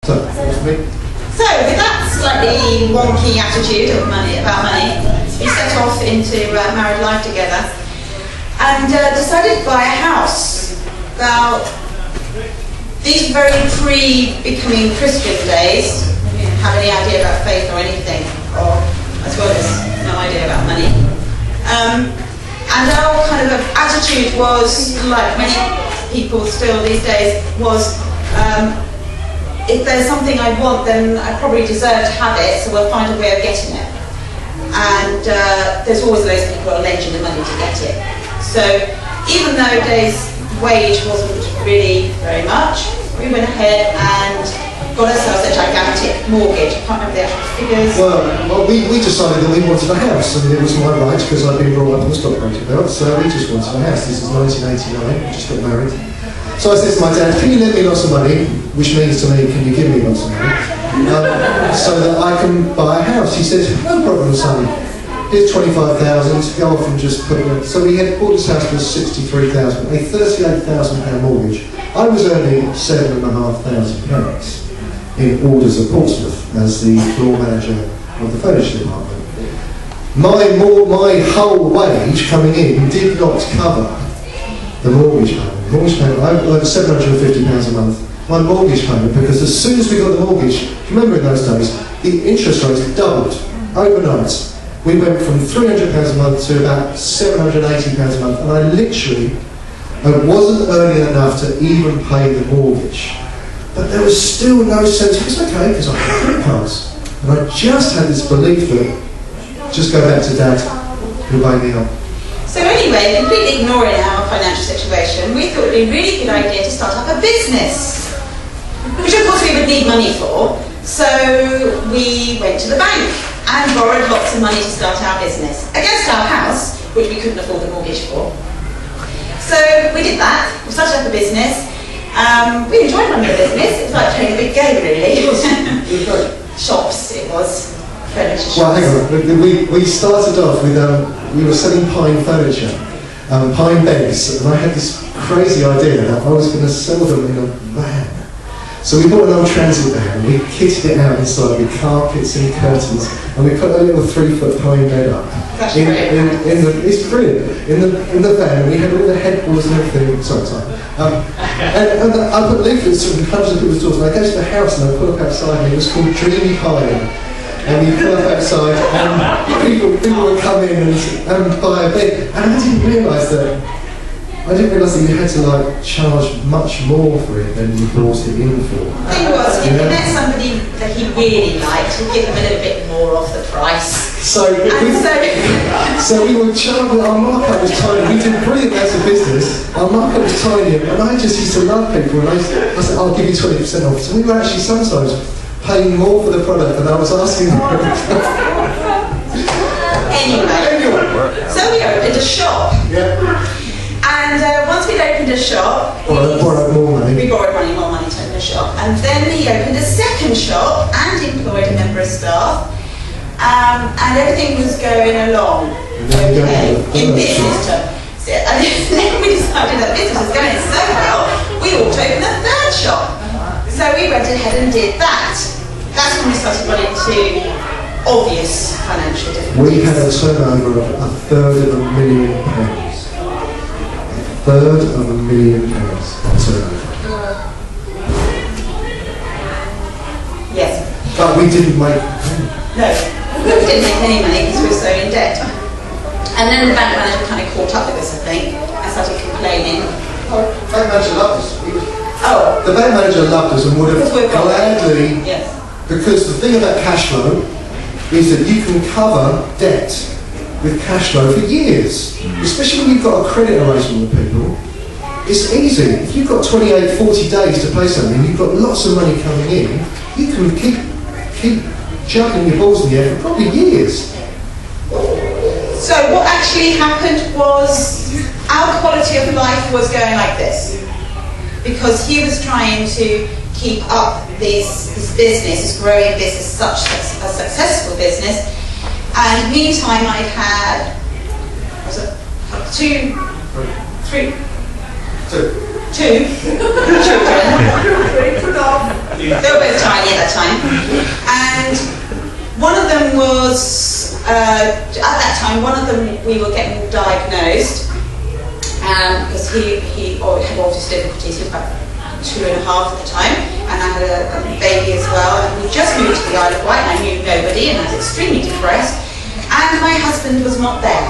So with that slightly wonky attitude of about money, we set off into married life together and decided to buy a house. Now, these very pre-becoming Christian days, we didn't have any idea about faith or anything, or as well as no idea about money. And our kind of attitude was, like many people still these days, was if there's something I want, then I probably deserve to have it, so we'll find a way of getting it. And there's always those people who are lending the money to get it. So even though Dave's wage wasn't really very much, we went ahead and got ourselves a gigantic mortgage. I can't remember the actual figures. Well, we decided that we wanted a house, and it was my right because I'd been brought up in the stockbroking belt, so we just wanted a house. This is 1989, we just got married. So I said to my dad, can you lend me lots of money? Which means to me, can you give me lots of money? So that I can buy a house. He said, no problem, son. Here's 25,000, go off and just put it in. So we had bought this house for 63,000, a £38,000 mortgage. I was earning £7,500 in orders of Portsmouth as the floor manager of the furniture department. My whole wage coming in did not cover the mortgage payment. I earned £750 a month. My mortgage payment, because as soon as we got the mortgage, remember in those days, the interest rates doubled overnight. We went from £300 a month to about £780 a month, and I literally wasn't earning enough to even pay the mortgage. But there was still no sense, it's okay, because I had credit cards. And I just had this belief that, just go back to Dad, he'll pay me up. So anyway, completely ignoring our financial situation, we thought it would be a really good idea to start up a business, which of course we would need money for. So we went to the bank and borrowed lots of money to start our business, against our house, which we couldn't afford the mortgage for. So we did that, we started up a business. We enjoyed running the business. It was like playing a big game, really. Shops, it was. Well, hang on. We started off with, we were selling pine furniture, pine beds, and I had this crazy idea that I was going to sell them in a van. So we bought an old transit van, and we kitted it out inside with carpets and curtains, and we put a little 3-foot pine bed up. It's brilliant. In the van, and we had all the headboards and everything. Sorry. And I put leaflets from hundreds of people's doors, and I go to the house and I pull up outside, and it was called Dreamy Pine. And you pull up outside, and people would come in and buy a bed. And I didn't realise that you had to charge much more for it than you brought it in for. The thing was, if you met somebody that he really liked, he'd give them a little bit more off the price. So we were charging, our markup was tiny. We did brilliant as a business. Our markup was tiny, and I just used to love people. And I said, I'll give you 20% off. So we were actually sometimes paying more for the product than I was asking for. Anyway, so we opened a shop. Yeah. And once we'd opened a shop, we borrowed more money to open a shop. And then he opened a second shop and employed a member of staff. And everything was going along okay in business terms. So, and then we decided that business was going so well, we ought to open a third shop. So we went ahead and did that. That's when we started running into obvious financial difficulties. We had a turnover of £250,000. £250,000 turnover. Yes. But we didn't make No, we didn't make any money because we were so in debt. And then the bank manager kind of caught up with us, I think, and started complaining. The bank manager loved us. Oh. The bank manager loved us and would have gladly, yes. Because the thing about cash flow is that you can cover debt with cash flow for years, especially when you've got a credit arrangement with people. It's easy. If you've got 28, 40 days to pay something, you've got lots of money coming in, you can keep juggling your balls in the air for probably years. So what actually happened was our quality of life was going like this. Because he was trying to keep up this business, this growing business, such a successful business. And meantime, I'd had two children. They were both tiny at that time. And one of them was, at that time, one of them we were getting diagnosed because he had autistic difficulties. He was about 2.5 at the time, and I had a baby as well. And we just moved to the Isle of Wight, and I knew nobody, and I was extremely depressed. And my husband was not there.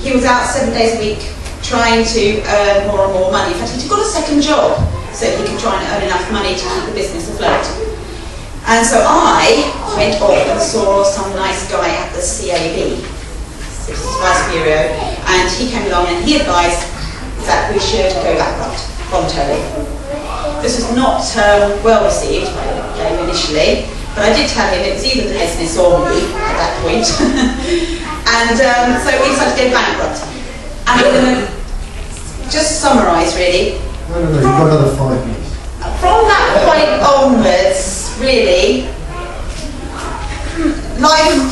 He was out 7 days a week trying to earn more and more money. In fact, he got a second job so he could try and earn enough money to keep the business afloat. And so I went off and saw some nice guy at the CAB, Citizens Advice Bureau, and he came along and he advised that we should go bankrupt voluntarily. This was not well received by him initially, but I did tell him it was either the business or me at that point. And so we decided to go bankrupt. And we're going to just summarise really. No, you've got another 5 minutes. From that point onwards, really, life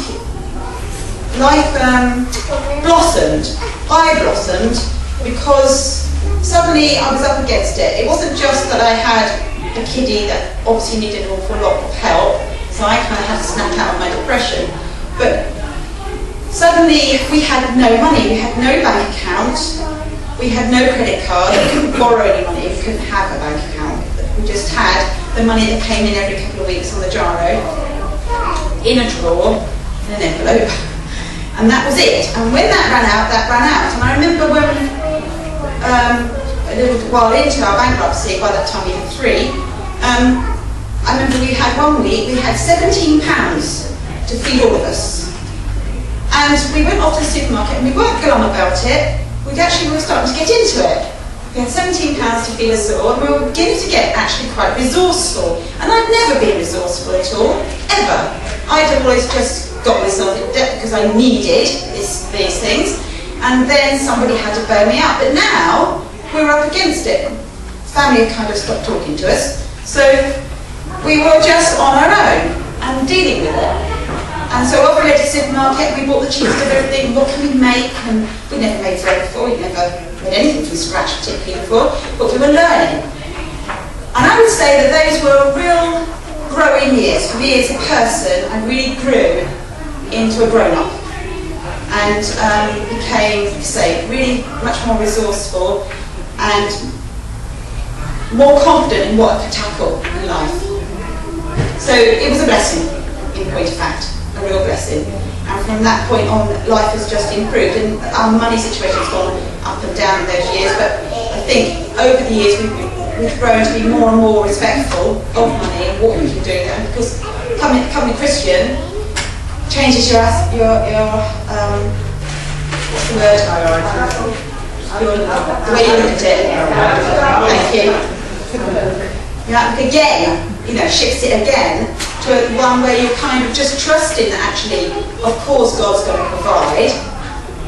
blossomed. I blossomed because suddenly I was up against it. It wasn't just that I had a kiddie that obviously needed an awful lot of help, so I kind of had to snap out of my depression. But suddenly we had no money, we had no bank account, we had no credit card, we couldn't borrow any money, we couldn't have a bank account. We just had the money that came in every couple of weeks on the gyro, in a drawer, in an envelope. And that was it. And when that ran out, that ran out. And I remember when, a little while into our bankruptcy, by that time we had 3, I remember we had one week, we had £17 to feed all of us. And we went off to the supermarket and we weren't glum about it. We were starting to get into it. We had £17 to feed us all, and we were beginning to get actually quite resourceful. And I'd never been resourceful at all, ever. I'd always just got myself in debt because I needed these things, and then somebody had to bail me out. But now we're up against it. Family had kind of stopped talking to us, so we were just on our own and dealing with it. And so off we went to the supermarket, we bought the cheapest of everything, what can we make? And we never made bread before, we never made anything from scratch particularly before, but we were learning. And I would say that those were real growing years. For me as a person, I really grew into a grown-up and became, say, really much more resourceful and more confident in what I could tackle in life. So it was a blessing, in point of fact. A real blessing, and from that point on life has just improved, and our money situation has gone up and down in those years, but I think over the years we've grown to be more and more respectful of money and what we can do, and because becoming a Christian changes your what's the word? The way you look at it. Thank you. Yeah, again, shifts it again to one where you're kind of just trusting that actually, of course, God's going to provide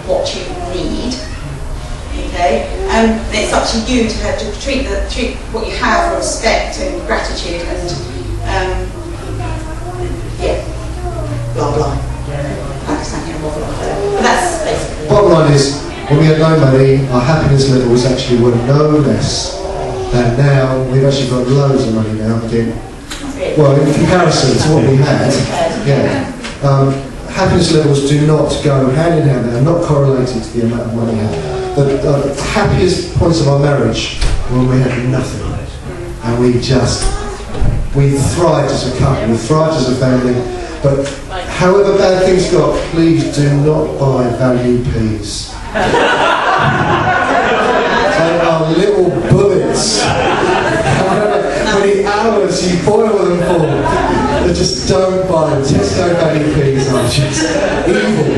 what you need. Okay, and it's up to you to have to treat what you have with respect and gratitude and blah blah. But that's basically. Bottom line is, when we had no money, our happiness levels actually were no less than now. We've actually got loads of money now again. Well, in comparison to what we had, happiness levels do not go hand in hand. They're not correlated to the amount of money we have. The happiest points of our marriage were when we had nothing, and we thrived as a couple, we thrived as a family. But however bad things got, please do not buy value peas. They are little bullets. How many hours you boil them for? Just don't buy them. Tesco value peas are just evil.